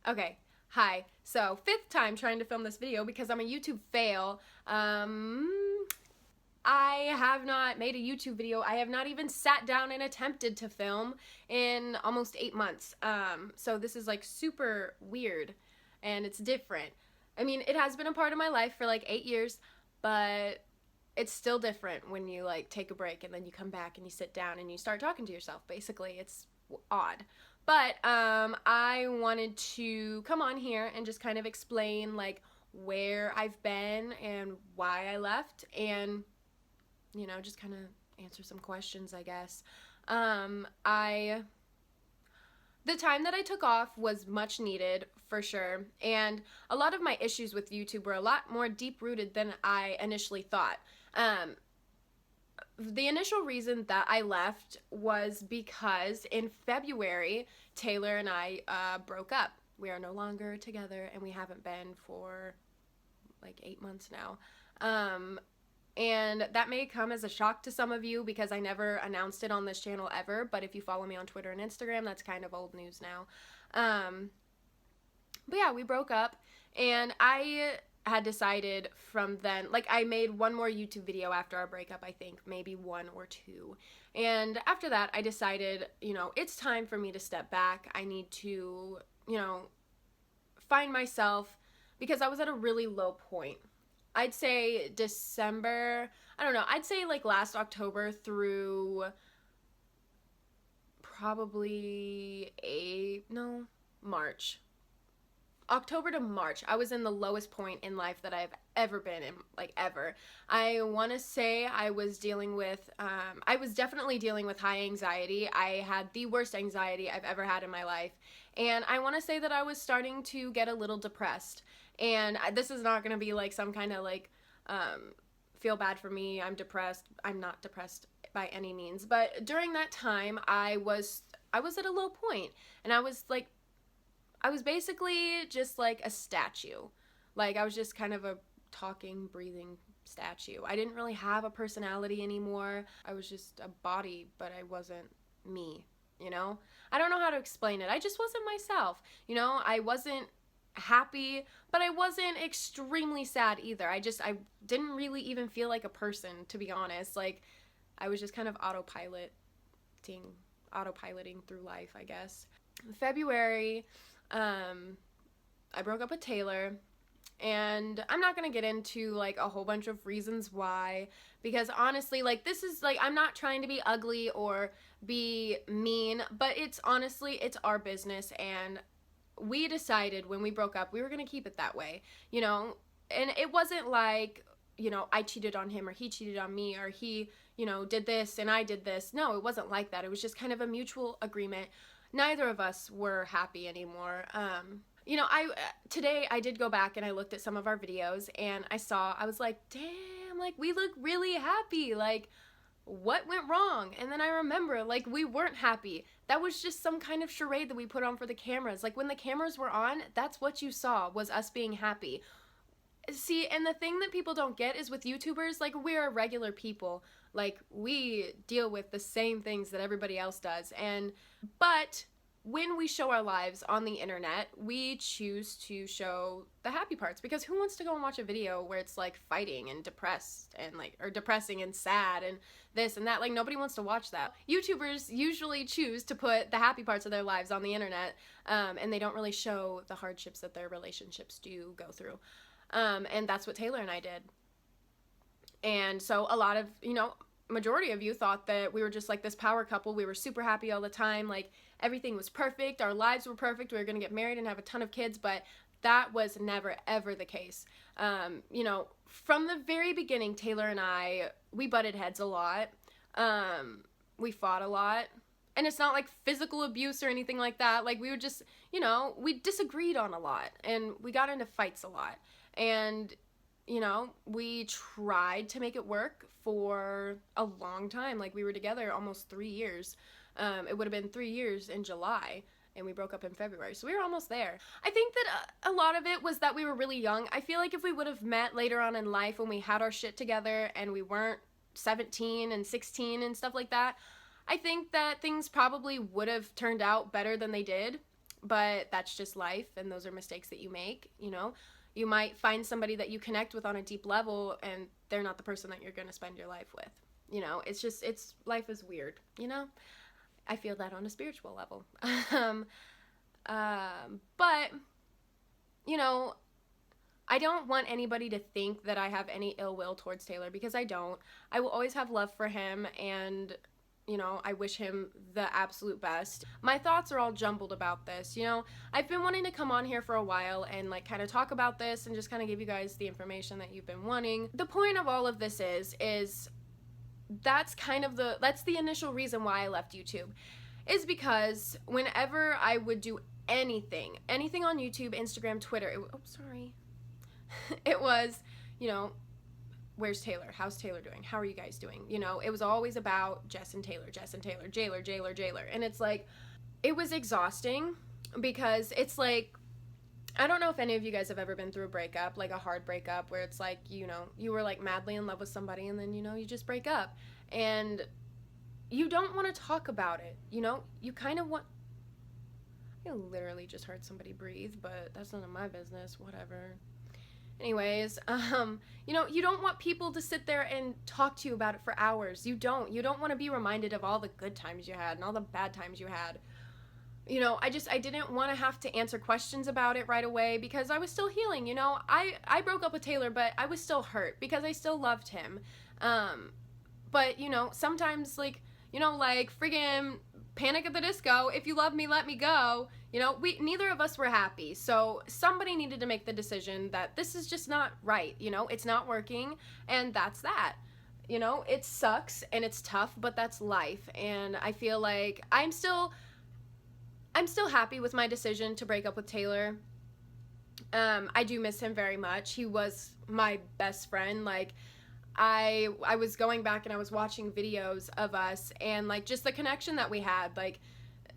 Okay, hi. So, fifth time trying to film this video because I'm a YouTube fail. I have not made a YouTube video. I have not even sat down and attempted to film in almost 8 months. So this is like super weird and it's different. I mean, it has been a part of my life for like 8 years, but it's still different when you like take a break and then you come back and you sit down and you start talking to yourself. Basically, it's odd. But I wanted to come on here and just kind of explain like where I've been and why I left, and just kind of answer some questions, I guess. I The time that I took off was much needed for sure, and a lot of my issues with YouTube were a lot more deep rooted than I initially thought. Um, the initial reason that I left was because in February, Taylor and I broke up. We are no longer together, and we haven't been for like 8 months now. And that may come as a shock to some of you because I never announced it on this channel ever, but if you follow me on Twitter and Instagram, that's kind of old news now. But yeah, we broke up, and I had decided from then, like, I made one more YouTube video after our breakup, I think, maybe one or two. And after that, I decided, it's time for me to step back. I need to, find myself because I was at a really low point. I'd say December, I don't know, I'd say like last October through probably March. October to March, I was in the lowest point in life that I've ever been in, like ever. I want to say I was definitely dealing with high anxiety. I had the worst anxiety I've ever had in my life. And I want to say that I was starting to get a little depressed. And this is not going to be like some kind of like, feel bad for me, I'm depressed. I'm not depressed by any means. But during that time, I was at a low point, and I was basically just like a statue. Like, I was just kind of a talking, breathing statue. I didn't really have a personality anymore. I was just a body, but I wasn't me, I don't know how to explain it. I just wasn't myself. I wasn't happy, but I wasn't extremely sad either. I didn't really even feel like a person, to be honest. Like, I was just kind of autopiloting through life, I guess. In February, I broke up with Taylor, and I'm not gonna get into like a whole bunch of reasons why, because honestly, like, this is like, I'm not trying to be ugly or be mean, but it's our business, and we decided when we broke up we were gonna keep it that way, and it wasn't like, I cheated on him or he cheated on me or he, did this and I did this. No, it wasn't like that. It was just kind of a mutual agreement. Neither of us were happy anymore. Today I did go back and I looked at some of our videos, and I was like, damn, like, we look really happy. Like, what went wrong? And then I remember, like, we weren't happy. That was just some kind of charade that we put on for the cameras. Like, when the cameras were on, that's what you saw, was us being happy. See, and the thing that people don't get is with YouTubers, like, we're regular people. Like, we deal with the same things that everybody else does. But when we show our lives on the internet, we choose to show the happy parts, because who wants to go and watch a video where it's like fighting and depressed and like, or depressing and sad and this and that? Like, nobody wants to watch that. YouTubers usually choose to put the happy parts of their lives on the internet, and they don't really show the hardships that their relationships do go through. And that's what Taylor and I did. And so a lot of, majority of you thought that we were just like this power couple. We were super happy all the time. Like, everything was perfect. Our lives were perfect. We were going to get married and have a ton of kids, but that was never, ever the case. From the very beginning, Taylor and I, we butted heads a lot. We fought a lot. And it's not like physical abuse or anything like that. Like, we would just, we disagreed on a lot, and we got into fights a lot. And, we tried to make it work for a long time. Like, we were together almost 3 years. It would have been 3 years in July, and we broke up in February. So we were almost there. I think that a lot of it was that we were really young. I feel like if we would have met later on in life when we had our shit together and we weren't 17 and 16 and stuff like that, I think that things probably would have turned out better than they did. but that's just life, and those are mistakes that you make, you know. You might find somebody that you connect with on a deep level, and they're not the person that you're going to spend your life with. You know, life is weird, you know? I feel that on a spiritual level. But, you know, I don't want anybody to think that I have any ill will towards Taylor, because I don't. I will always have love for him, and, you know, I wish him the absolute best. My thoughts are all jumbled about this, you know. I've been wanting to come on here for a while and, like, kind of talk about this and just kind of give you guys the information that you've been wanting. The point of all of this is that's the initial reason why I left YouTube, is because whenever I would do anything on YouTube, Instagram, Twitter, it was, you know, where's Taylor? How's Taylor doing? How are you guys doing? You know, it was always about Jess and Taylor, Jailer. And it's like, it was exhausting, because it's like, I don't know if any of you guys have ever been through a breakup, like a hard breakup, where it's like, you know, you were like madly in love with somebody, and then, you know, you just break up, and you don't want to talk about it, you know? You kind of want... I literally just heard somebody breathe, but that's none of my business, whatever. Anyways, you know, you don't want people to sit there and talk to you about it for hours. You don't want to be reminded of all the good times you had and all the bad times you had. You know, I didn't want to have to answer questions about it right away, because I was still healing, you know. I broke up with Taylor, but I was still hurt because I still loved him. But, you know, sometimes, like, you know, like, friggin' Panic at the Disco, if you love me, let me go. You know, neither of us were happy, so somebody needed to make the decision that this is just not right, you know, it's not working, and that's that. You know, it sucks, and it's tough, but that's life, and I feel like I'm still happy with my decision to break up with Taylor. I do miss him very much. He was my best friend. Like, I was going back and I was watching videos of us, and, like, just the connection that we had, like,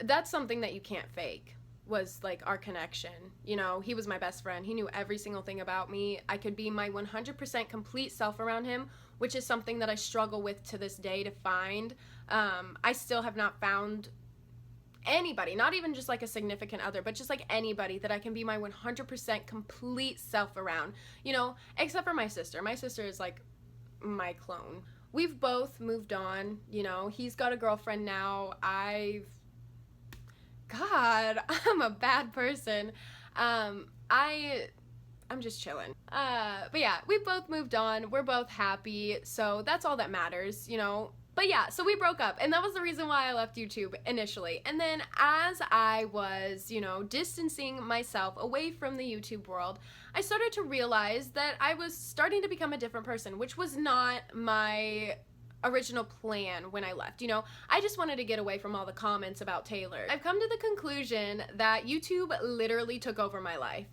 that's something that you can't fake, was, like, our connection. You know, he was my best friend. He knew every single thing about me. I could be my 100% complete self around him, which is something that I struggle with to this day to find. I still have not found anybody, not even just like a significant other, but just like anybody that I can be my 100% complete self around, you know, except for my sister. My sister is like my clone. We've both moved on, you know. He's got a girlfriend now. God, I'm a bad person. I'm just chilling. But yeah, we both moved on. We're both happy. So that's all that matters, you know. But yeah, so we broke up, and that was the reason why I left YouTube initially. And then as I was, you know, distancing myself away from the YouTube world, I started to realize that I was starting to become a different person, which was not my original plan when I left. You know, I just wanted to get away from all the comments about Taylor. I've come to the conclusion that YouTube literally took over my life.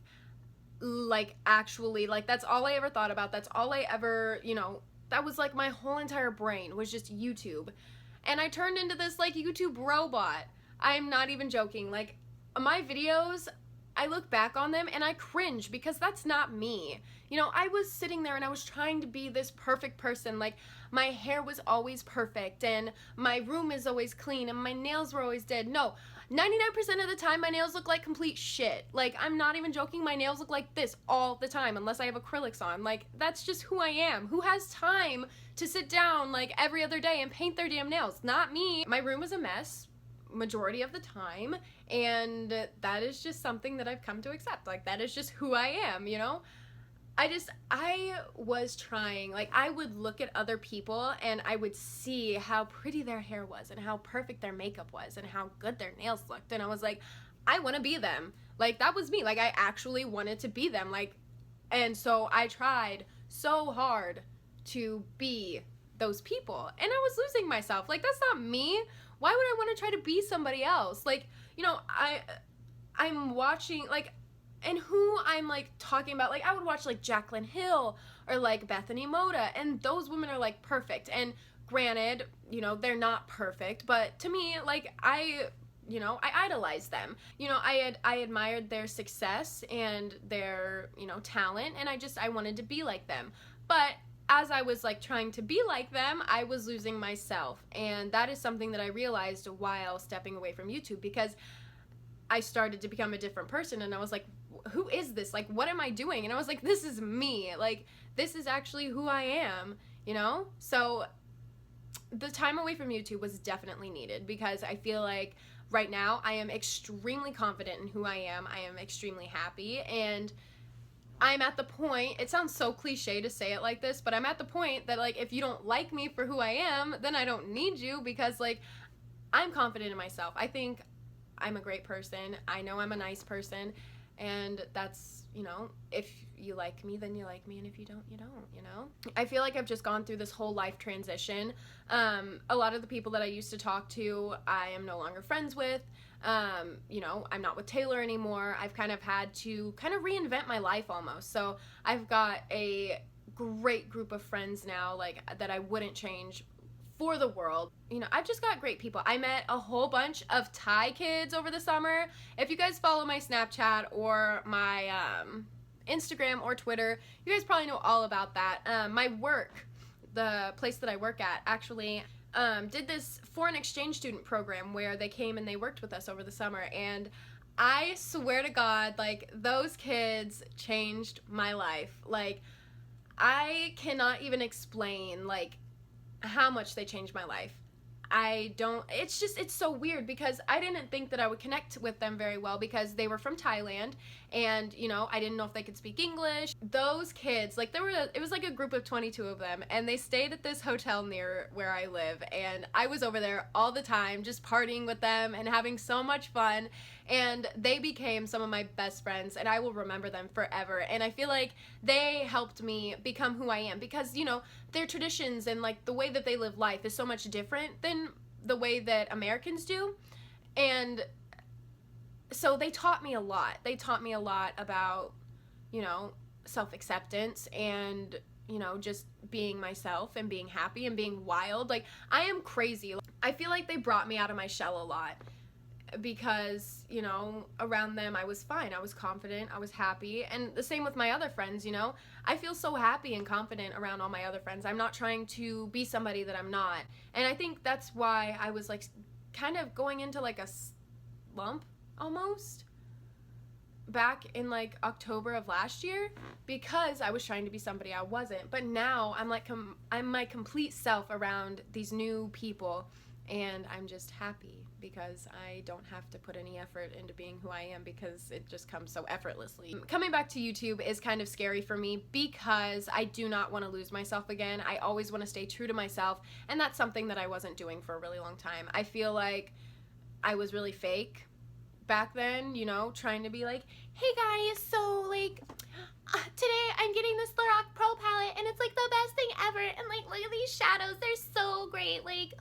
Like, actually, like, that's all I ever thought about. That's all I ever, you know, that was like my whole entire brain was just YouTube. And I turned into this, like, YouTube robot. I'm not even joking. Like, my videos, I look back on them and I cringe, because that's not me. You know, I was sitting there and I was trying to be this perfect person. Like, my hair was always perfect, and my room is always clean, and my nails were always did. No, 99% of the time my nails look like complete shit. Like, I'm not even joking, my nails look like this all the time, unless I have acrylics on. Like, that's just who I am. Who has time to sit down, like, every other day and paint their damn nails? Not me. My room is a mess majority of the time, and that is just something that I've come to accept. Like, that is just who I am, you know? I was trying, like, I would look at other people and I would see how pretty their hair was and how perfect their makeup was and how good their nails looked, and I was like, I want to be them. Like, that was me. Like, I actually wanted to be them. Like, and so I tried so hard to be those people, and I was losing myself. Like, that's not me. Why would I want to try to be somebody else? Like, you know, I'm watching, like, and who I'm, like, talking about, like, I would watch, like, Jaclyn Hill or, like, Bethany Moda, and those women are, like, perfect. And granted, you know, they're not perfect, but to me, like, I idolize them. You know, I admired their success and their, you know, talent, and I wanted to be like them. But as I was, like, trying to be like them, I was losing myself, and that is something that I realized while stepping away from YouTube, because I started to become a different person, and I was like, who is this? Like, what am I doing? And I was like, this is me. Like, this is actually who I am, you know? So the time away from YouTube was definitely needed, because I feel like right now I am extremely confident in who I am. I am extremely happy, and I'm at the point, it sounds so cliche to say it like this, but I'm at the point that, like, if you don't like me for who I am, then I don't need you, because, like, I'm confident in myself. I think I'm a great person. I know I'm a nice person, and that's, you know, if you like me, then you like me, and if you don't, you don't, you know? I feel like I've just gone through this whole life transition. A lot of the people that I used to talk to, I am no longer friends with. You know, I'm not with Taylor anymore. I've kind of had to kind of reinvent my life almost. So I've got a great group of friends now, like, that I wouldn't change for the world. You know, I've just got great people. I met a whole bunch of Thai kids over the summer. If you guys follow my Snapchat or my Instagram or Twitter, you guys probably know all about that. My work, the place that I work at, actually did this foreign exchange student program where they came and they worked with us over the summer, and I swear to God, like, those kids changed my life. Like, I cannot even explain, like, how much they changed my life. It's so weird, because I didn't think that I would connect with them very well, because they were from Thailand, and, you know, I didn't know if they could speak English. Those kids, like, it was like a group of 22 of them, and they stayed at this hotel near where I live, and I was over there all the time just partying with them and having so much fun, and they became some of my best friends, and I will remember them forever. And I feel like they helped me become who I am, because, you know, their traditions and, like, the way that they live life is so much different than the way that Americans do. And so they taught me a lot. They taught me a lot about, you know, self-acceptance and, you know, just being myself and being happy and being wild. Like, I am crazy. I feel like they brought me out of my shell a lot, because, you know, around them I was fine. I was confident, I was happy, and the same with my other friends, you know. I feel so happy and confident around all my other friends. I'm not trying to be somebody that I'm not, and I think that's why I was, like, kind of going into, like, a slump almost back in, like, October of last year, because I was trying to be somebody I wasn't. But now I'm like, I'm my complete self around these new people, and I'm just happy, because I don't have to put any effort into being who I am, because it just comes so effortlessly. Coming back to YouTube is kind of scary for me, because I do not want to lose myself again. I always want to stay true to myself, and that's something that I wasn't doing for a really long time. I feel like I was really fake back then, you know, trying to be like, hey guys, so, like, today I'm getting this Lorac Pro palette, and it's, like, the best thing ever, and, like, look at these shadows, they're so great, like,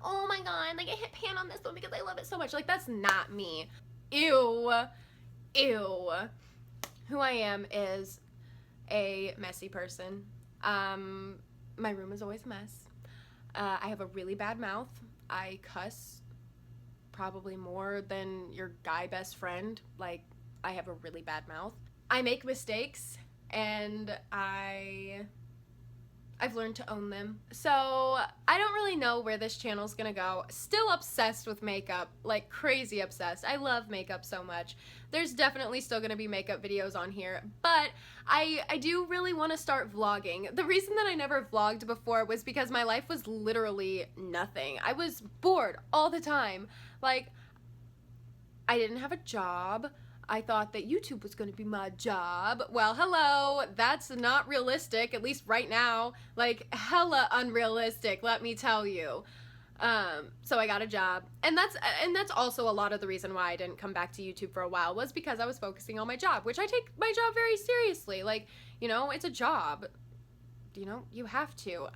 oh my god, like, I hit pan on this one because I love it so much. Like, that's not me. Ew. Ew. Who I am is a messy person. My room is always a mess. I have a really bad mouth. I cuss probably more than your guy best friend. Like, I have a really bad mouth. I make mistakes, and I've learned to own them. So I don't really know where this channel's gonna go. Still obsessed with makeup, like crazy obsessed. I love makeup so much. There's definitely still gonna be makeup videos on here, but I do really want to start vlogging. The reason that I never vlogged before was because my life was literally nothing. I was bored all the time. Like, I didn't have a job. I thought that YouTube was going to be my job. Well, hello, that's not realistic, at least right now. Like, hella unrealistic, let me tell you. So I got a job, and that's also a lot of the reason why I didn't come back to YouTube for a while, was because I was focusing on my job, which I take my job very seriously. Like, you know, it's a job. You know, you have to.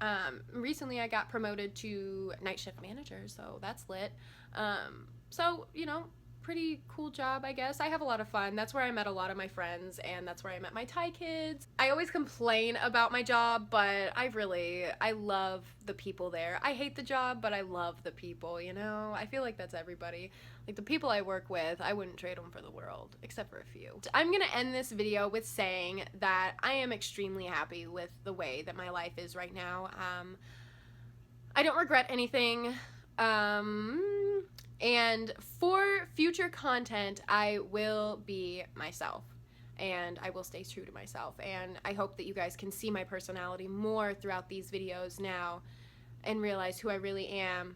Recently I got promoted to night shift manager, so that's lit. So, you know, pretty cool job, I guess. I have a lot of fun. That's where I met a lot of my friends, and that's where I met my Thai kids. I always complain about my job, but I love the people there. I hate the job, but I love the people, you know? I feel like that's everybody. Like, the people I work with, I wouldn't trade them for the world, except for a few. I'm gonna end this video with saying that I am extremely happy with the way that my life is right now. I don't regret anything. And for future content, I will be myself. And I will stay true to myself. And I hope that you guys can see my personality more throughout these videos now and realize who I really am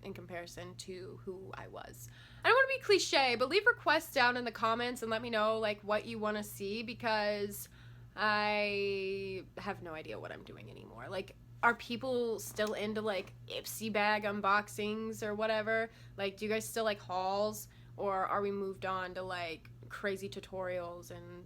in comparison to who I was. I don't want to be cliche, but leave requests down in the comments and let me know like what you want to see, because I have no idea what I'm doing anymore. Like, are people still into like Ipsy bag unboxings or whatever? Like, do you guys still like hauls, or are we moved on to like crazy tutorials? And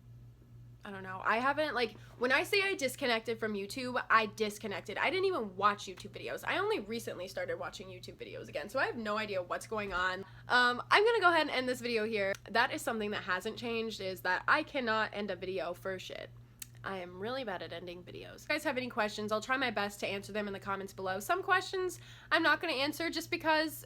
I don't know. I haven't, like, when I say I disconnected from YouTube, I disconnected. I didn't even watch YouTube videos. I only recently started watching YouTube videos again, so I have no idea what's going on. I'm gonna go ahead and end this video here. That is something that hasn't changed, is that I cannot end a video for shit. I am really bad at ending videos. If you guys have any questions, I'll try my best to answer them in the comments below. Some questions I'm not gonna answer just because,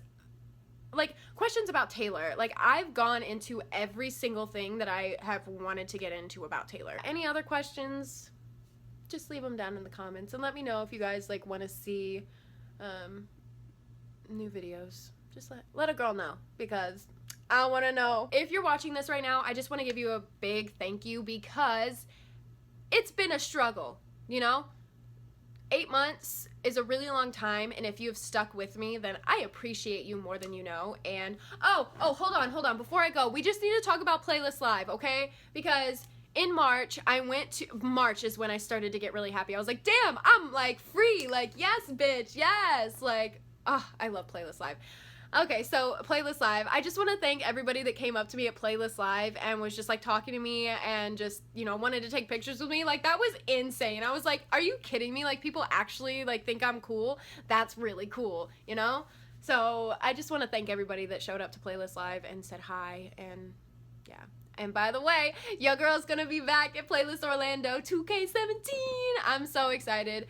like, questions about Taylor, like, I've gone into every single thing that I have wanted to get into about Taylor. Any other questions, just leave them down in the comments and let me know if you guys like want to see new videos. Just let a girl know, because I want to know. If you're watching this right now, I just want to give you a big thank you, because it's been a struggle, you know? 8 months is a really long time, and if you've stuck with me, then I appreciate you more than you know. And oh, hold on, before I go, we just need to talk about Playlist Live, okay? Because in March, March is when I started to get really happy. I was like, damn, I'm like free, like, yes, bitch, yes, like, I love Playlist Live. Okay, so Playlist Live, I just want to thank everybody that came up to me at Playlist Live and was just like talking to me and just, you know, wanted to take pictures with me. Like, that was insane. I was like, are you kidding me? Like, people actually like think I'm cool. That's really cool, you know? So I just want to thank everybody that showed up to Playlist Live and said hi. And yeah. And by the way, your girl's gonna be back at Playlist Orlando 2K17. I'm so excited.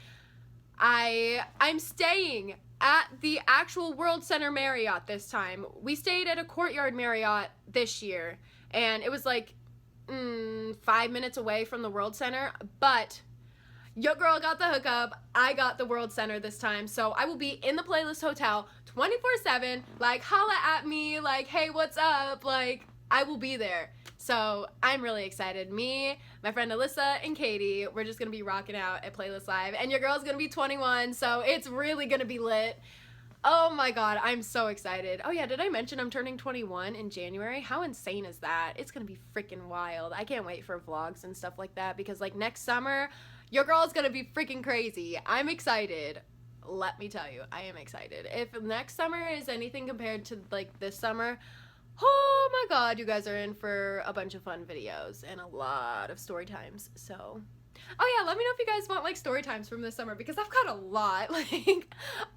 I'm staying at the actual World Center Marriott this time. We stayed at a Courtyard Marriott this year, and it was like 5 minutes away from the World Center, but your girl got the hookup. I got the World Center this time, so I will be in the Playlist Hotel 24/7, like, holla at me, like, hey, what's up, like, I will be there. So I'm really excited. Me, my friend Alyssa, and Katie, we're just gonna be rocking out at Playlist Live, and your girl's gonna be 21, so it's really gonna be lit. Oh my god, I'm so excited. Oh yeah, did I mention I'm turning 21 in January? How insane is that? It's gonna be freaking wild. I can't wait for vlogs and stuff like that, because like next summer, your girl's gonna be freaking crazy. I'm excited. Let me tell you, I am excited. If next summer is anything compared to like this summer, oh my god, you guys are in for a bunch of fun videos and a lot of story times. So, oh yeah, let me know if you guys want like story times from this summer, because I've got a lot, like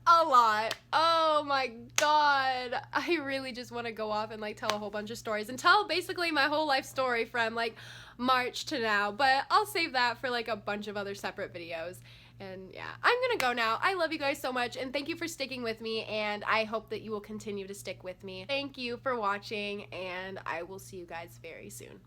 a lot. Oh my god, I really just want to go off and like tell a whole bunch of stories and tell basically my whole life story from like March to now, but I'll save that for like a bunch of other separate videos. And yeah, I'm gonna go now. I love you guys so much, and thank you for sticking with me, and I hope that you will continue to stick with me. Thank you for watching, and I will see you guys very soon.